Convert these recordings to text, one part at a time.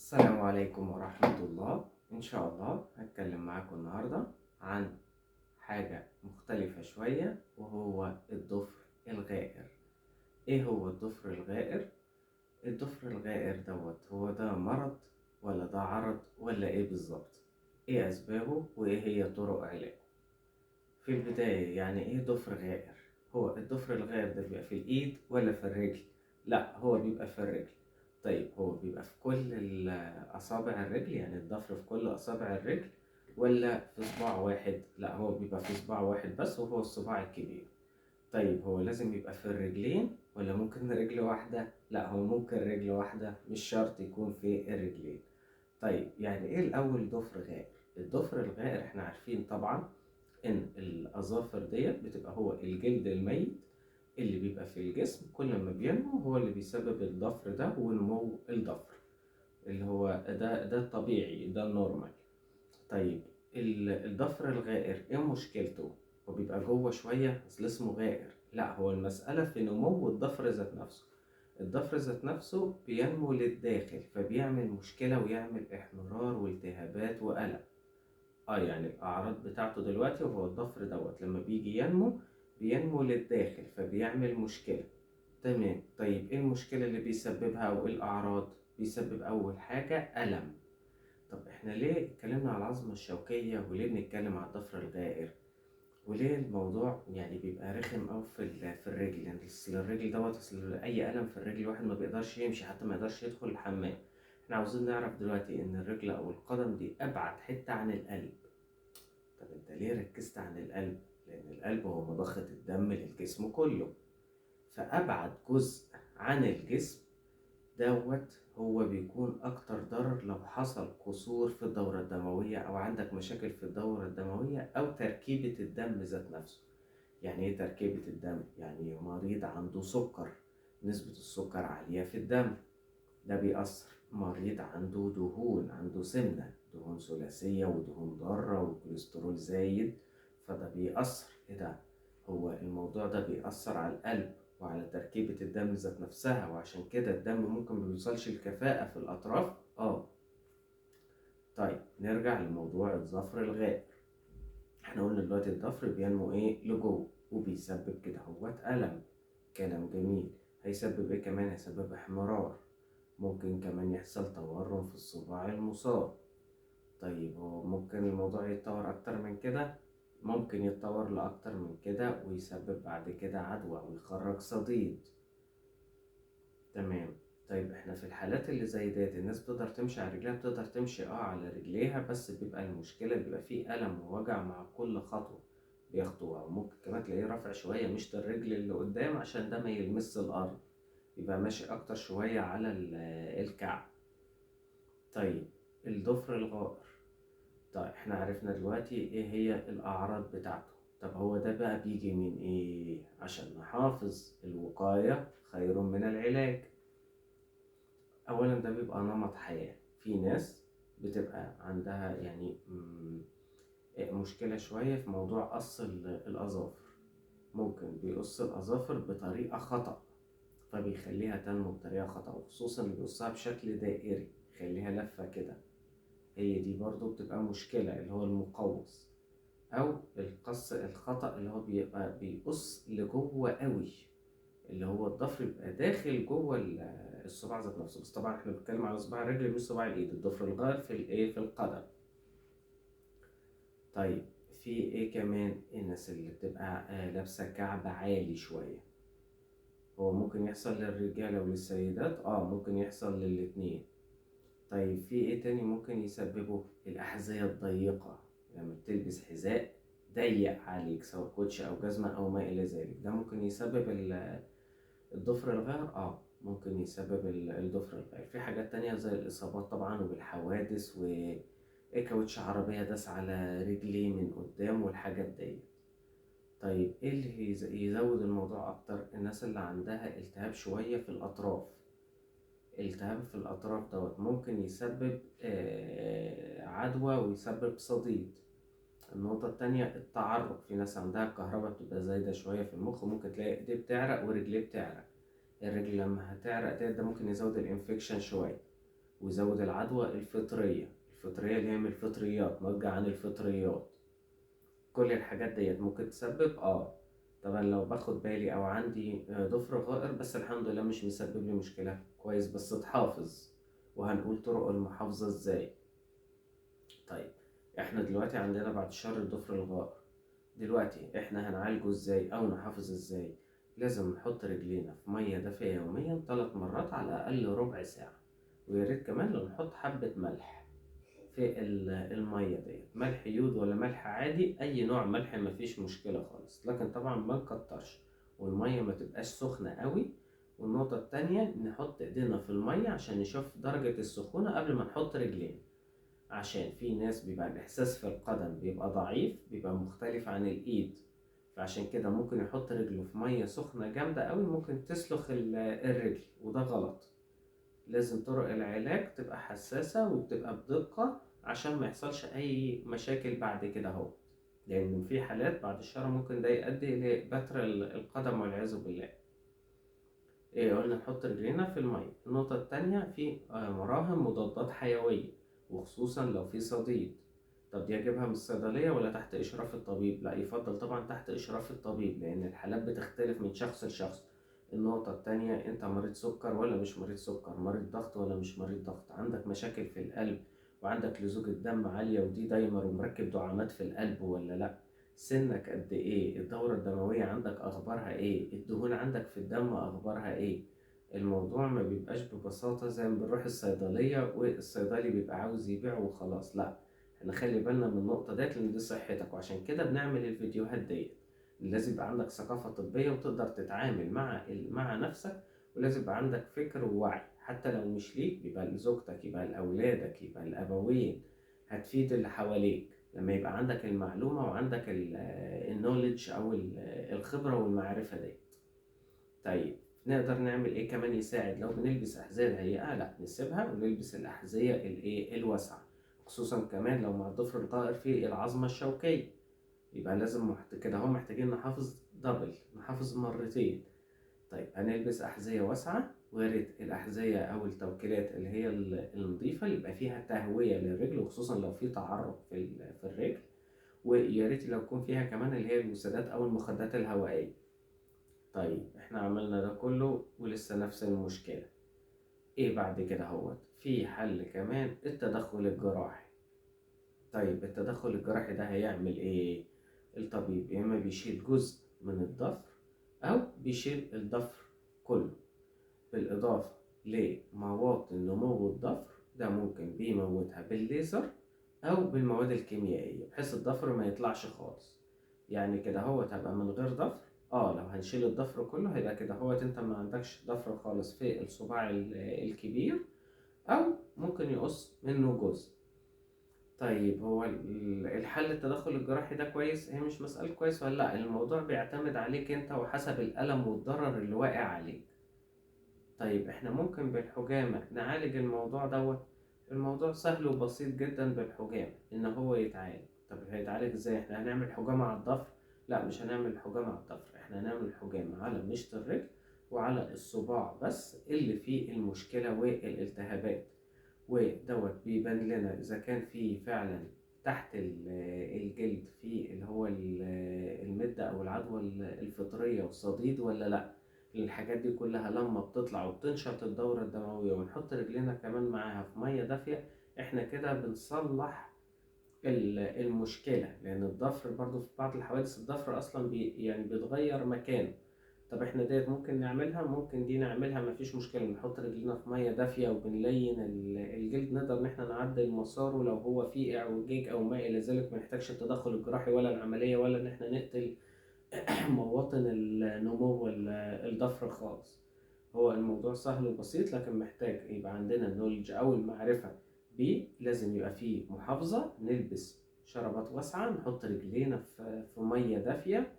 السلام عليكم ورحمة الله. إن شاء الله هتكلم معاكم النهاردة عن حاجة مختلفة شوية، وهو الضفر الغائر. إيه هو الضفر الغائر؟ الضفر الغائر هو ده مرض ولا ده عرض ولا إيه بالظبط؟ إيه أسبابه وإيه هي طرق علاجه؟ في البداية، يعني إيه ضفر غائر؟ هو الضفر الغائر ده بيبقى في الإيد ولا في الرجل؟ لا، هو بيبقى في الرجل. طيب هو بيبقى في كل أصابع الرجل، يعني الضفر في كل أصابع الرجل، ولا في صباع واحد؟ لا، هو بيبقى في صباع واحد بس، وهو الصباع الكبير. طيب هو لازم يبقى في الرجلين ولا ممكن رجل واحدة؟ لا، هو ممكن رجل واحدة، مش شرط يكون في الرجلين. طيب يعني إيه الأول ضفر غائر؟ الضفر الغائر إحنا عارفين طبعا إن الأظافر ديت بتبقى هو الجلد الميت اللي بيبقى في الجسم، كل ما بينمو هو اللي بيسبب الضفر ده ونمو الضفر، اللي هو ده الطبيعي، ده النورمال. طيب الضفر الغائر ايه مشكلته؟ هو بيبقى جوه شوية، اصل اسمه غائر. لا، هو المسألة في نمو الضفر ذات نفسه. الضفر ذات نفسه بينمو للداخل، فبيعمل مشكلة ويعمل احمرار والتهابات وألم. يعني الأعراض بتاعته دلوقتي، وهو الضفر لما بيجي ينمو بينمو للداخل فبيعمل مشكلة. تمام. طيب ايه المشكلة اللي بيسببها او ايه الأعراض؟ بيسبب أول حاجة ألم. طب احنا ليه اتكلمنا على العظمة الشوكية وليه بنتكلم على الضفر الغائر؟ وليه الموضوع يعني بيبقى رخم أوي في الرجل؟ يعني أصل الرجل أصل أي ألم في الرجل الواحد ما بيقدرش يمشي، حتى ما يقدرش يدخل الحمام. احنا عاوزين نعرف دلوقتي إن الرجل أو القدم دي أبعد حتة عن القلب. طب انت ليه ركزت عن القلب؟ لأن القلب هو مضخة الدم للجسم كله، فأبعد جزء عن الجسم هو بيكون أكتر ضرر لو حصل قصور في الدورة الدموية أو عندك مشاكل في الدورة الدموية أو تركيبة الدم ذات نفسه. يعني إيه تركيبة الدم؟ يعني مريض عنده سكر، نسبة السكر عالية في الدم، ده بيأثر. مريض عنده دهون، عنده سمنة، دهون ثلاثية ودهون ضارة وكوليسترول زايد، فده بيأثر. إيه ده؟ هو الموضوع ده بيأثر على القلب وعلى تركيبة الدم ذات نفسها، وعشان كده الدم ممكن مبيوصلش الكفاءة في الأطراف. طيب نرجع لموضوع الظفر الغائر. احنا قلنا دلوقتي الضفر بينمو لجوه وبيسبب كده ألم. كلام جميل. هيسبب ايه كمان؟ هيسبب احمرار، ممكن كمان يحصل تورم في الصباع المصاب. طيب هو ممكن الموضوع يتطور أكتر من كده؟ ممكن يتطور لأكتر من كده ويسبب بعد كده عدوى ويخرج صديد. تمام. طيب احنا في الحالات اللي زي ديت الناس بتقدر تمشي على رجليها؟ بتقدر تمشي على رجليها، بس بيبقى المشكلة بيبقى فيه ألم ووجع مع كل خطوة بياخدوها، وممكن كمان تلاقيه رافع شوية مشط الرجل اللي قدام عشان ده ما يلمس الأرض، يبقى ماشي أكتر شوية على الكعب. طيب الضفر الغائر. طيب احنا عرفنا دلوقتي ايه هي الأعراض بتاعته. طب هو ده بقى بيجي من ايه؟ عشان نحافظ، الوقاية خير من العلاج. أولا ده بيبقى نمط حياة. في ناس بتبقى عندها يعني مشكلة شوية في موضوع قص الأظافر، ممكن بيقص الأظافر بطريقة خطأ فبيخليها تنمو بطريقة خطأ، وخصوصا اللي بيقصها بشكل دائري يخليها لفة كده. هي دي برضو بتبقى مشكلة، اللي هو المقوس. أو القص الخطأ اللي هو بيبقى بيقص لجوه قوي، اللي هو الضفر يبقى داخل جوه الصباع ذات نفسه. بس طبعا احنا بنتكلم على صباع الرجل مش صباع الايد. الضفر الغائر في في القدم. طيب في ايه كمان؟ الناس اللي بتبقى لابسه كعب عالي شويه، هو ممكن يحصل للرجاله وللسيدات، ممكن يحصل للاتنين. طيب في ايه تاني ممكن يسببه؟ الأحذية الضيقة، لما بتلبس حذاء ضيق عليك سواء كوتش أو جزمة أو ما إلى ذلك، ده ممكن يسبب الضفر الغائر. ممكن يسبب الضفر الغائر. في حاجات تانية زي الإصابات طبعا وبالحوادث، وكاوتش عربية داس على رجلي من قدام والحاجات دي. طيب ايه اللي يزود الموضوع أكتر؟ الناس اللي عندها التهاب شوية في الأطراف. التهاب في الأطراف ممكن يسبب عدوى ويسبب صديد. النقطة التانية التعرق. في ناس عندها الكهرباء بتبقى زايدة شوية في المخ، ممكن تلاقي ايديه بتعرق ورجليه بتعرق. الرجل لما هتعرق ده ممكن يزود الانفكشن شوية. ويزود العدوى الفطرية اللي هي من الفطريات، نرجع عن الفطريات. كل الحاجات ديت ممكن تسبب طبعا لو باخد بالي او عندي ضفر غائر، بس الحمد لله مش مسبب لي مشكلة، كويس، بس تحافظ. وهنقول طرق المحافظة ازاي. طيب احنا دلوقتي عندنا بعد شر الضفر الغائر، دلوقتي احنا هنعالجه ازاي او نحافظ ازاي؟ لازم نحط رجلينا في مية دافية يوميا 3 مرات على الاقل ربع ساعة. ويا ريت كمان لو نحط حبة ملح في المية ديت، ملح يود ولا ملح عادي، اي نوع ملح مفيش مشكلة خالص، لكن طبعا ما نكترش، والمية ما تبقاش سخنة قوي. والنقطة التانية نحط ايدينا في المية عشان نشوف درجة السخونة قبل ما نحط رجلينا، عشان في ناس بيبقى الاحساس في القدم بيبقى ضعيف، بيبقى مختلف عن الايد، فعشان كده ممكن يحط رجله في مية سخنة جامدة قوي، ممكن تسلخ الرجل، وده غلط. لازم طرق العلاج تبقى حساسة وتبقى بدقة عشان ما يحصلش أي مشاكل بعد كده اهو، لأن في حالات بعد الشر ممكن ده يؤدي لبتر القدم والعياذ بالله. إيه قلنا؟ نحط رجلينا في المية. النقطة التانية في مراهم مضادات حيوية، وخصوصا لو في صديد. طب دي أجيبها من الصيدلية ولا تحت إشراف الطبيب؟ لا، يفضل طبعا تحت إشراف الطبيب، لأن الحالات بتختلف من شخص لشخص. النقطة التانية، أنت مريض سكر ولا مش مريض سكر؟ مريض ضغط ولا مش مريض ضغط؟ عندك مشاكل في القلب وعندك لزوجة دم عالية ودي دايمر ومركب دعامات في القلب ولا لأ؟ سنك قد إيه؟ الدورة الدموية عندك أخبارها إيه؟ الدهون عندك في الدم أخبارها إيه؟ الموضوع ما بيبقاش ببساطة زي ما بنروح الصيدلية والصيدلي بيبقى عاوز يبيع وخلاص، لأ. نخلي بالنا من النقطة ديت لأن دي صحتك، وعشان كده بنعمل الفيديوهات ديت. لازم يبقى عندك ثقافة طبية وتقدر تتعامل مع نفسك، ولازم يبقى عندك فكر ووعي، حتى لو مش ليك يبقى لزوجتك، يبقى لأولادك، يبقى الأبوين. هتفيد اللي حواليك لما يبقى عندك المعلومة وعندك النوليدج أو الخبرة والمعرفة دي. طيب نقدر نعمل ايه كمان يساعد؟ لو بنلبس احذية ضيقة لا نسيبها ونلبس الاحذية الواسعة، خصوصا كمان لو مع الضفر القائر في العظمة الشوكية، يبقى لازم كده هم محتاجين نحافظ دبل، نحافظ مرتين. طيب هنلبس أحذية واسعة، ويا ريت الأحذية أو التوكيلات اللي هي النظيفة اللي يبقى فيها تهوية للرجل، وخصوصا لو في تعرق في الرجل. ويا ريت لو يكون فيها كمان اللي هي الوسادات أو المخدات الهوائية. طيب احنا عملنا ده كله ولسه نفس المشكلة. ايه بعد كده؟ في حل كمان، التدخل الجراحي. طيب التدخل الجراحي ده هيعمل ايه؟ الطبيب يا اما بيشيل جزء من الضفر او بيشيل الضفر كله، بالاضافة لمواطن نمو الضفر، ده ممكن بيموتها بالليزر او بالمواد الكيميائية بحيث الضفر ما يطلعش خالص. يعني كده هتبقى من غير ضفر. لو هنشيل الضفر كله هيبقى كده انت ما عندكش ضفر خالص في الصباع الكبير، او ممكن يقص منه جزء. طيب هو الحل التدخل الجراحي ده كويس؟ هي مش مسألة كويس ولا لا، الموضوع بيعتمد عليك انت وحسب الألم والضرر اللي واقع عليك. طيب احنا ممكن بالحجامة نعالج الموضوع دوت. الموضوع سهل وبسيط جدا بالحجامة ان هو يتعالج. طب هيتعالج ازاي؟ احنا هنعمل حجامة على الضفر؟ لا، مش هنعمل حجامة على الضفر، احنا هنعمل حجامة على مشط الرجل وعلى الصباع بس اللي فيه المشكلة والالتهابات، ودوت بيبان لنا اذا كان فيه فعلا تحت الجلد في اللي هو المدة او العدوى الفطرية والصديد ولا لا. الحاجات دي كلها لما بتطلع وبتنشط الدورة الدموية ونحط رجلنا كمان معاها في مية دافية، احنا كده بنصلح المشكلة، لأن الضفر برضو في بعض الحوادث الضفر أصلا يعني بيتغير مكانه. طب احنا ديت ممكن نعملها، ممكن دي نعملها مفيش مشكلة، نحط رجلنا في مية دافية وبنلين الجلد، نقدر ان احنا نعدل مساره لو هو فيه اعوجاج او ما الى ذلك، منحتاجش التدخل الجراحي ولا العملية ولا ان احنا نقتل مواطن النمو الضفر خالص. هو الموضوع سهل وبسيط، لكن محتاج يبقى عندنا النولج أو المعرفة بيه. لازم يبقى فيه محافظة، نلبس شرابات واسعة، نحط رجلينا في مية دافية.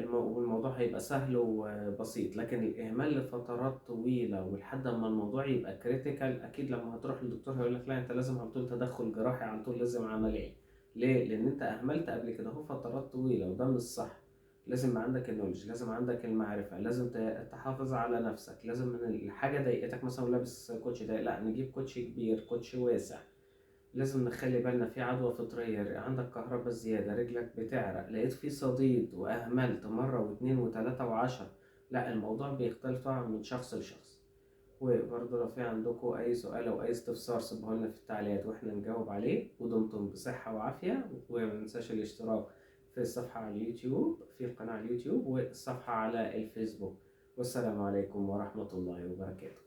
والموضوع هيبقى سهل وبسيط، لكن الإهمال لفترات طويلة ولحد ما الموضوع يبقى كريتيكال، أكيد لما هتروح للدكتور هيقولك لا أنت لازم على طول تدخل جراحي، على طول لازم عملية. ليه؟ لأن أنت أهملت قبل كده فترات طويلة، وده مش صح. لازم يبقى عندك النولج، لازم عندك المعرفة، لازم تحافظ على نفسك. لازم من الحاجة ضايقتك مثلا ولابس كوتش ضيق، لا نجيب كوتش كبير، كوتش واسع. لازم نخلي بالنا في عدوى فطرية، عندك كهرباء زيادة، رجلك بتعرق، لقيت في صديد وأهملت مرة واتنين وتلاتة وعشرة، لا الموضوع بيختلف طبعا من شخص لشخص. وبرضه لو في عندكم أي سؤال أو أي استفسار سيبوه لنا في التعليقات وإحنا نجاوب عليه. ودمتم بصحة وعافية. ومنساش الاشتراك في الصفحة على اليوتيوب، في القناة على اليوتيوب والصفحة على الفيسبوك. والسلام عليكم ورحمة الله وبركاته.